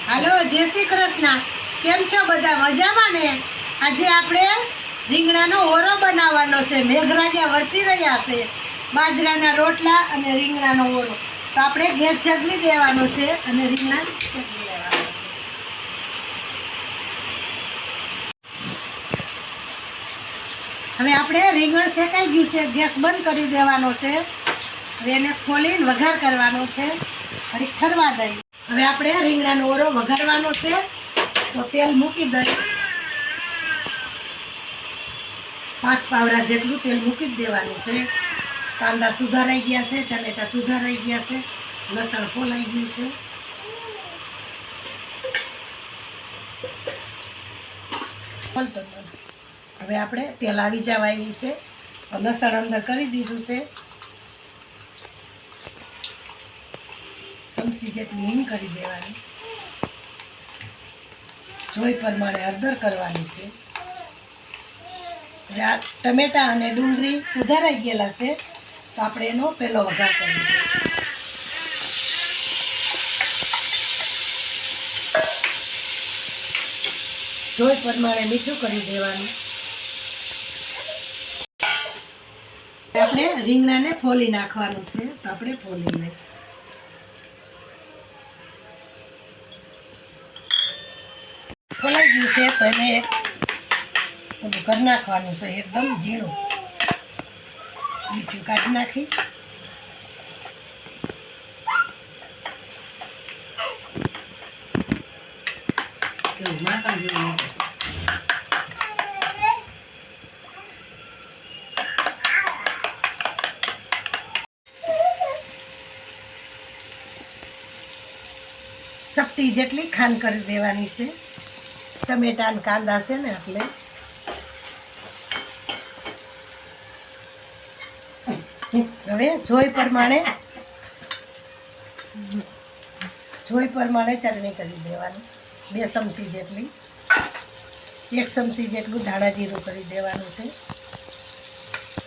હાલો, જય શ્રી કૃષ્ણ. કેમ છો બધા? મજામાં ને? આજે આપણે રીંગણાનો ઓરો બનાવવાનો છે. મેઘરાજા વરસી રહ્યા છે. બાજરાના રોટલા અને રીંગણાનો ઓરો. તો આપણે ગેસ જગલી દેવાનો છે અને રીંગણા શેકી લેવાના છે. હવે આપણે રીંગણ શેકાઈ ગયું છે, ગેસ બંધ કરી દેવાનો છે. હવે એને ખોલીને વઘાર કરવાનો છે. ઘડીક ઠરવા દઈ. હવે આપણે રીંગણાનો ઓરો વઘારવાનો છે. તો તેલ મૂકી દઈ. 5 પાવડા જેટલું તેલ મૂકી દેવાનું છે. કાંદા સુધારાઈ ગયા છે, ટમેટા સુધારાઈ ગયા છે, લસણ ફોલાઈ ગયું છે. હવે આપણે તેલ આવી જવા આવ્યું છે. લસણ અંદર કરી દીધું છે. ચમચી જેટલી હિંગ કરી દેવાની. જોઈ પ્રમાણે હળદર કરવાની છે. આ ટમેટા અને ડુંગળી સુધારાઈ ગયેલા છે, તો આપણે એનો પહેલો વઘાર કરી દઈએ. જોઈ પ્રમાણે મીઠું કરી દેવાનું. આપણે રીંગણાને ફોલી નાખવાનું છે, તો આપણે ફોલી લઈએ. ફોલાઈ ગયું છે, તો એને બધું કરી નાખવાનું છે. એકદમ ઝીણું મીઠું કાઢી નાખી. સપટી જેટલી ખાંડ કરી દેવાની છે. ટમેટા અને કાંદા છે ને એટલે હવે જોઈ પ્રમાણે ચટણી કરી દેવાની. 2 ચમચી જેટલી, 1 ચમચી જેટલું ધાણા જીરું કરી દેવાનું છે.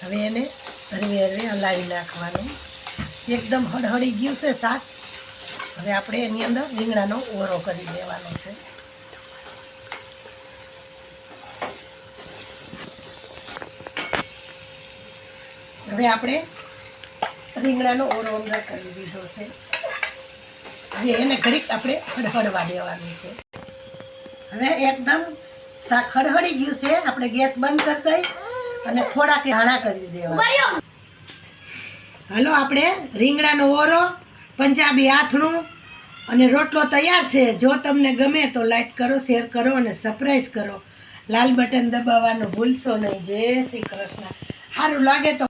હવે એને હળવે હલાવી નાખવાનું. એકદમ હળહળી ગયું છે શાક. હવે આપણે એની અંદર રીંગણાનો ઓરો કરી દેવાનો છે. હવે આપણે રીંગણાનો ઓરો અંદર કરી દીધો છે. હવે એને ઘડીક આપણે હળહળવા દેવાનું છે. હવે એકદમ શાક હળહળી ગયું છે. આપણે ગેસ બંધ કરી દઈ અને થોડાક ધાણા કરી દેવાના. હાલો, આપણે રીંગણાનો ઓરો, પંજાબી આથણું અને રોટલો તૈયાર છે. જો તમને ગમે તો લાઈક કરો, શેર કરો અને સબસ્ક્રાઇબ કરો. લાલ બટન દબાવવાનું ભૂલશો નહીં. જય શ્રી કૃષ્ણ. સારું લાગે તો